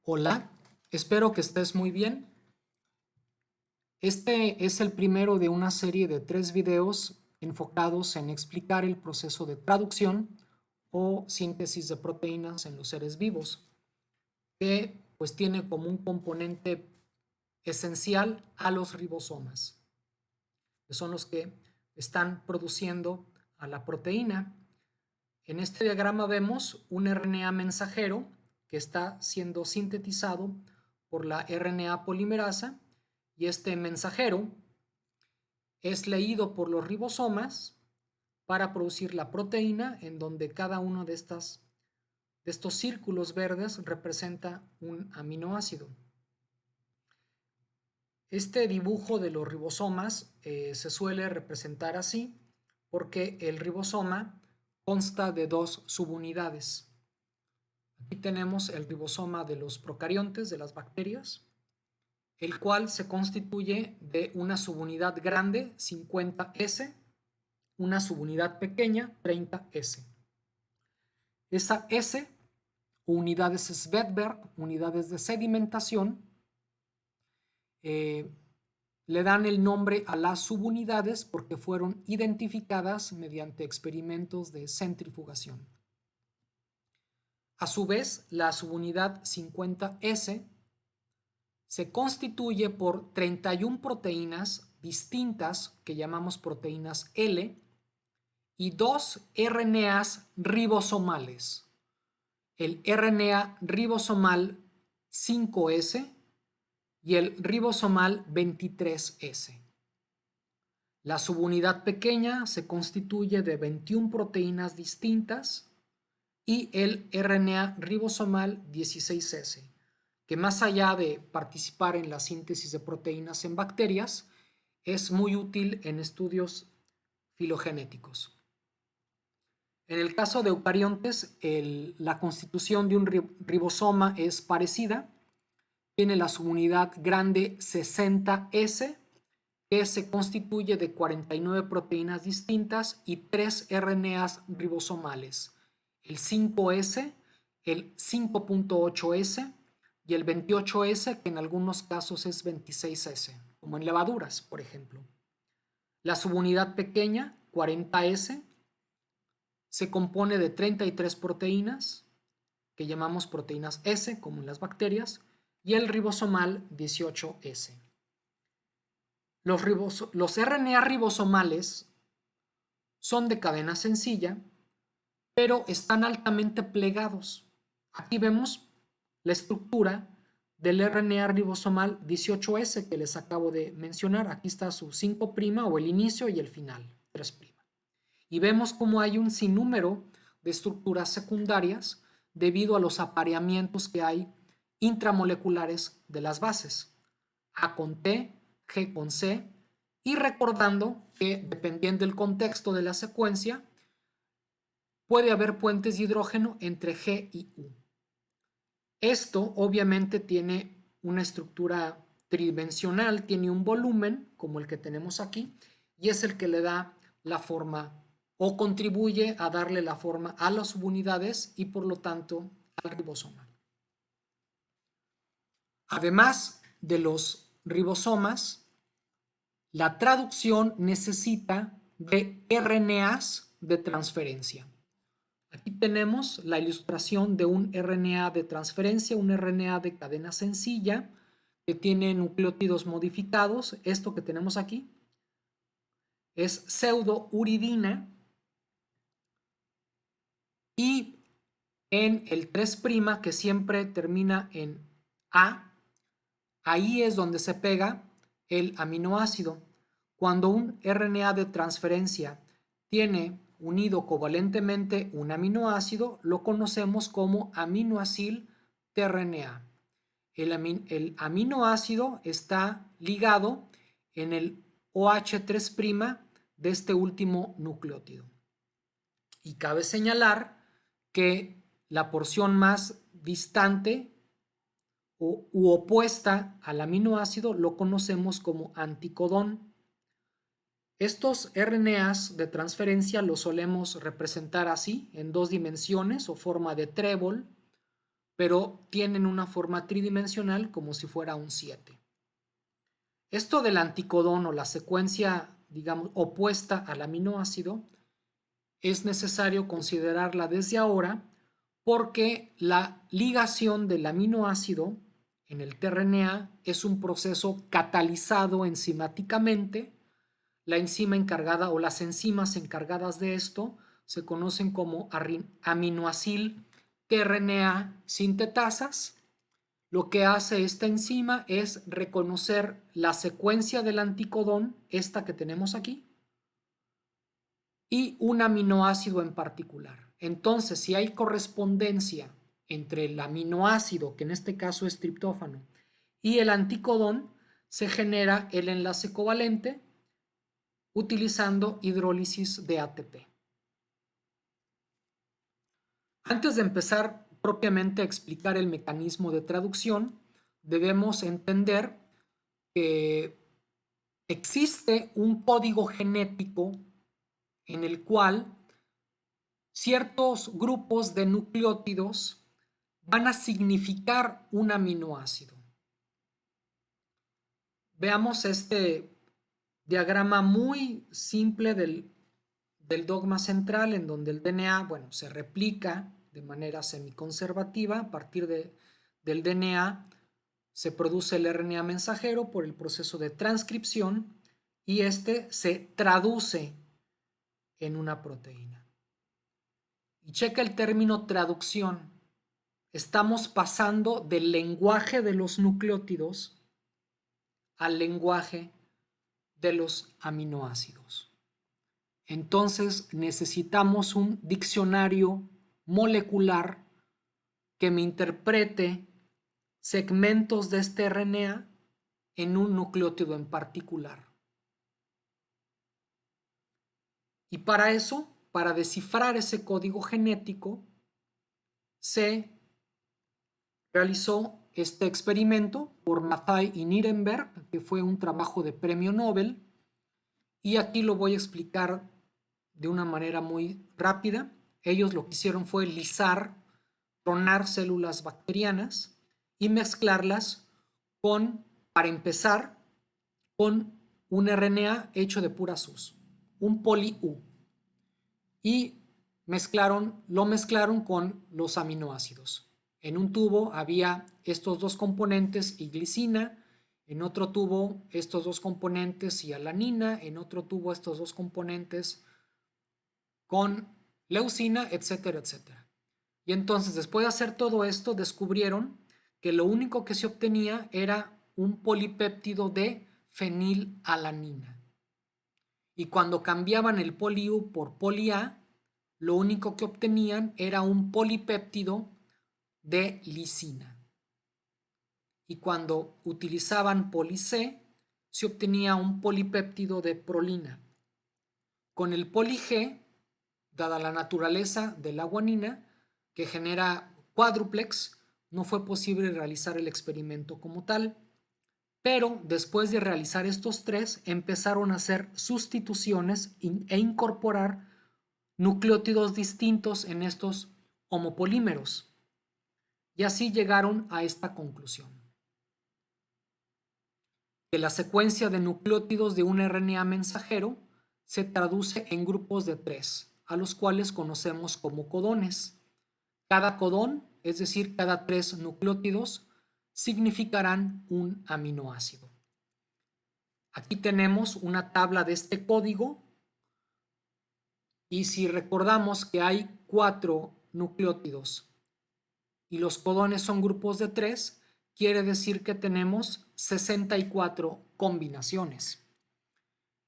Hola, espero que estés muy bien. Este es el primero de una serie de 3 videos enfocados en explicar el proceso de traducción o síntesis de proteínas en los seres vivos, que pues tiene como un componente esencial a los ribosomas, que son los que están produciendo a la proteína. En este diagrama vemos un RNA mensajero que está siendo sintetizado por la RNA polimerasa y este mensajero es leído por los ribosomas para producir la proteína, en donde cada uno de estos círculos verdes representa un aminoácido. Este dibujo de los ribosomas se suele representar así porque el ribosoma consta de 2 subunidades. Aquí tenemos el ribosoma de los procariontes, de las bacterias, el cual se constituye de una subunidad grande, 50S, una subunidad pequeña, 30S. Esa S, unidades Svedberg, unidades de sedimentación, le dan el nombre a las subunidades porque fueron identificadas mediante experimentos de centrifugación. A su vez, la subunidad 50S se constituye por 31 proteínas distintas que llamamos proteínas L y 2 RNAs ribosomales. El RNA ribosomal 5S y el ribosomal 23S. La subunidad pequeña se constituye de 21 proteínas distintas y el RNA ribosomal 16S, que más allá de participar en la síntesis de proteínas en bacterias, es muy útil en estudios filogenéticos. En el caso de eucariontes, la constitución de un ribosoma es parecida. Tiene la subunidad grande 60S, que se constituye de 49 proteínas distintas y 3 RNAs ribosomales, el 5S, el 5.8S y el 28S, que en algunos casos es 26S, como en levaduras, por ejemplo. La subunidad pequeña, 40S, se compone de 33 proteínas, que llamamos proteínas S, como en las bacterias, y el ribosomal 18S. Los RNA ribosomales son de cadena sencilla, pero están altamente plegados. Aquí vemos la estructura del RNA ribosomal 18S que les acabo de mencionar. Aquí está su 5' o el inicio y el final, 3'. Y vemos cómo hay un sinnúmero de estructuras secundarias debido a los apareamientos que hay intramoleculares de las bases, A con T, G con C, y recordando que dependiendo del contexto de la secuencia, puede haber puentes de hidrógeno entre G y U. Esto obviamente tiene una estructura tridimensional, tiene un volumen como el que tenemos aquí, y es el que le da la forma o contribuye a darle la forma a las subunidades y por lo tanto al ribosoma. Además de los ribosomas, la traducción necesita de RNAs de transferencia. Aquí tenemos la ilustración de un RNA de transferencia, un RNA de cadena sencilla que tiene nucleótidos modificados. Esto que tenemos aquí es pseudouridina y en el 3' que siempre termina en A, ahí es donde se pega el aminoácido. Cuando un RNA de transferencia tiene unido covalentemente un aminoácido, lo conocemos como aminoacil tRNA. El aminoácido está ligado en el OH3' de este último nucleótido. Y cabe señalar que la porción más distante u opuesta al aminoácido lo conocemos como anticodón. Estos RNAs de transferencia los solemos representar así, en 2 dimensiones o forma de trébol, pero tienen una forma tridimensional como si fuera un 7. Esto del anticodón o la secuencia, digamos, opuesta al aminoácido, es necesario considerarla desde ahora porque la ligación del aminoácido en el tRNA es un proceso catalizado enzimáticamente. La enzima encargada o las enzimas encargadas de esto se conocen como aminoacil tRNA sintetasas. Lo que hace esta enzima es reconocer la secuencia del anticodón, esta que tenemos aquí, y un aminoácido en particular. Entonces, si hay correspondencia entre el aminoácido, que en este caso es triptófano, y el anticodón, se genera el enlace covalente utilizando hidrólisis de ATP. Antes de empezar propiamente a explicar el mecanismo de traducción, debemos entender que existe un código genético en el cual ciertos grupos de nucleótidos van a significar un aminoácido. Veamos este diagrama muy simple del dogma central, en donde el DNA, bueno, se replica de manera semiconservativa. A partir del DNA se produce el RNA mensajero por el proceso de transcripción y este se traduce en una proteína. Y checa el término traducción. Estamos pasando del lenguaje de los nucleótidos al lenguaje de los aminoácidos. Entonces necesitamos un diccionario molecular que me interprete segmentos de este RNA en un nucleótido en particular. Y para eso, para descifrar ese código genético, se realizó este experimento por Mathai y Nirenberg, que fue un trabajo de premio Nobel, y aquí lo voy a explicar de una manera muy rápida. Ellos lo que hicieron fue lisar, clonar células bacterianas y mezclarlas para empezar, con un RNA hecho de puras U's, un poli-U, y lo mezclaron con los aminoácidos. En un tubo había estos dos componentes y glicina, en otro tubo estos dos componentes y alanina, en otro tubo estos dos componentes con leucina, etcétera, etcétera. Y entonces, después de hacer todo esto, descubrieron que lo único que se obtenía era un polipéptido de fenilalanina. Y cuando cambiaban el poli-U por poli-A, lo único que obtenían era un polipéptido de lisina. Y cuando utilizaban poli-C, se obtenía un polipéptido de prolina. Con el poli-G, dada la naturaleza de la guanina, que genera cuádruplex, no fue posible realizar el experimento como tal. Pero después de realizar estos tres, empezaron a hacer sustituciones e incorporar nucleótidos distintos en estos homopolímeros. Y así llegaron a esta conclusión: que la secuencia de nucleótidos de un RNA mensajero se traduce en grupos de 3, a los cuales conocemos como codones. Cada codón, es decir, cada 3 nucleótidos, significarán un aminoácido. Aquí tenemos una tabla de este código y si recordamos que hay 4 nucleótidos y los codones son grupos de 3, quiere decir que tenemos 64 combinaciones.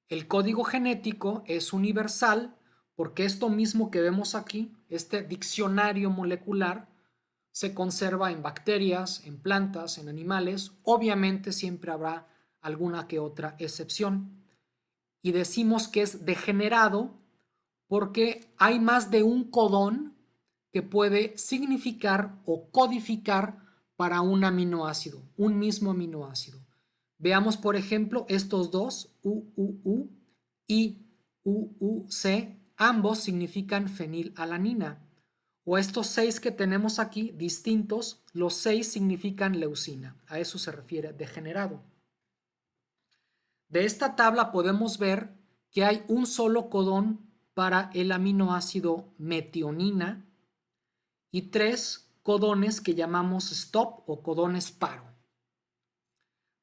El código genético es universal porque esto mismo que vemos aquí, este diccionario molecular, se conserva en bacterias, en plantas, en animales. Obviamente siempre habrá alguna que otra excepción. Y decimos que es degenerado porque hay más de un codón que puede significar o codificar para un aminoácido, un mismo aminoácido. Veamos, por ejemplo, estos dos, UUU y UUC, ambos significan fenilalanina. o estos 6 que tenemos aquí distintos, los 6 significan leucina. A eso se refiere degenerado. De esta tabla podemos ver que hay un solo codón para el aminoácido metionina y 3 codones que llamamos stop o codones paro.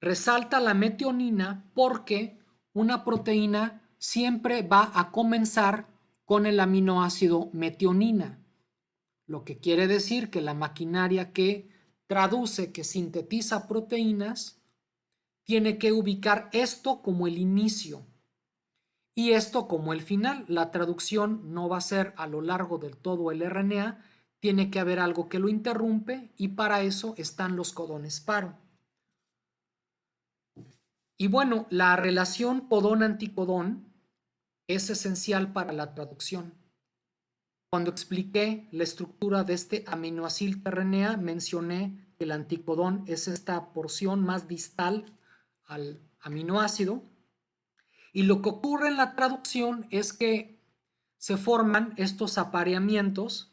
Resalta la metionina porque una proteína siempre va a comenzar con el aminoácido metionina, lo que quiere decir que la maquinaria que traduce, que sintetiza proteínas, tiene que ubicar esto como el inicio y esto como el final. La traducción no va a ser a lo largo del todo el RNA, tiene que haber algo que lo interrumpe y para eso están los codones paro. Y bueno, la relación codón-anticodón es esencial para la traducción. Cuando expliqué la estructura de este aminoácido RNA, mencioné que el anticodón es esta porción más distal al aminoácido. Y lo que ocurre en la traducción es que se forman estos apareamientos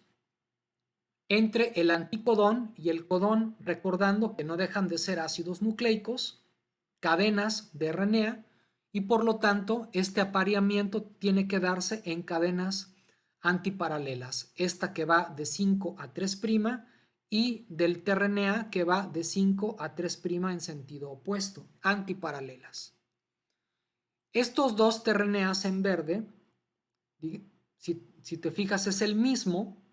entre el anticodón y el codón, recordando que no dejan de ser ácidos nucleicos, cadenas de RNA, y por lo tanto este apareamiento tiene que darse en cadenas antiparalelas. Esta que va de 5 a 3' y del tRNA que va de 5 a 3' en sentido opuesto, antiparalelas. Estos dos tRNAs en verde, si te fijas, es el mismo,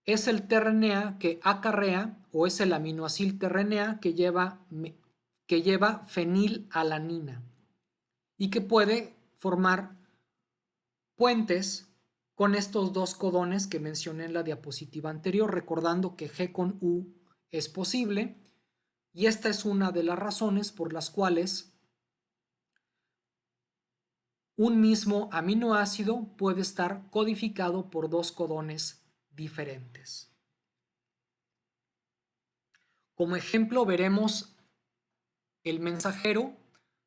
es el tRNA que acarrea o es el aminoácido tRNA que lleva fenilalanina y que puede formar puentes con estos dos codones que mencioné en la diapositiva anterior, recordando que G con U es posible y esta es una de las razones por las cuales un mismo aminoácido puede estar codificado por dos codones diferentes. Como ejemplo veremos el mensajero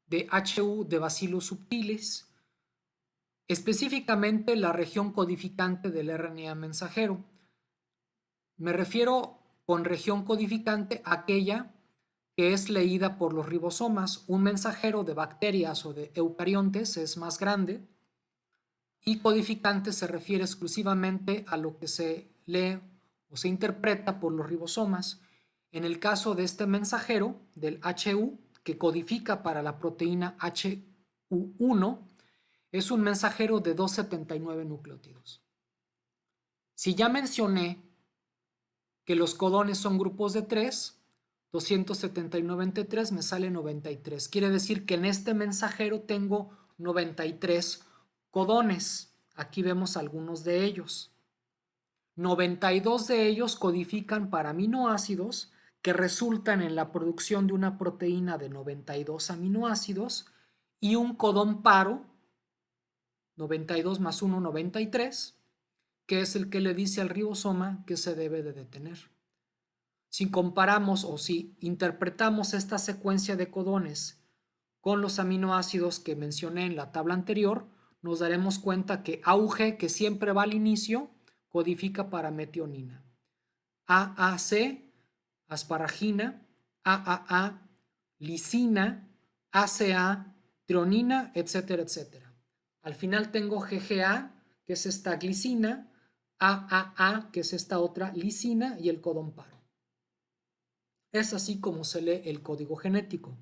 de HU de Bacillus subtilis, específicamente la región codificante del RNA mensajero. Me refiero con región codificante a aquella que es leída por los ribosomas. Un mensajero de bacterias o de eucariontes es más grande y codificante se refiere exclusivamente a lo que se lee o se interpreta por los ribosomas. En el caso de este mensajero, del HU, que codifica para la proteína HU1, es un mensajero de 279 nucleótidos. Si ya mencioné que los codones son grupos de 3, 279 entre 3 me sale 93. Quiere decir que en este mensajero tengo 93 codones. Aquí vemos algunos de ellos. 92 de ellos codifican para aminoácidos que resultan en la producción de una proteína de 92 aminoácidos y un codón paro, 92 más 1, 93, que es el que le dice al ribosoma que se debe de detener. Si comparamos o si interpretamos esta secuencia de codones con los aminoácidos que mencioné en la tabla anterior, nos daremos cuenta que AUG, que siempre va al inicio, codifica para metionina. AAC, asparagina, AAA, lisina, ACA, trionina, etcétera, etcétera. Al final tengo GGA, que es esta glicina, AAA, que es esta otra lisina, y el codón paro. Es así como se lee el código genético.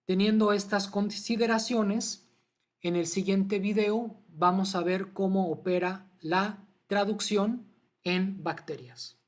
Teniendo estas consideraciones, en el siguiente video vamos a ver cómo opera la traducción en bacterias.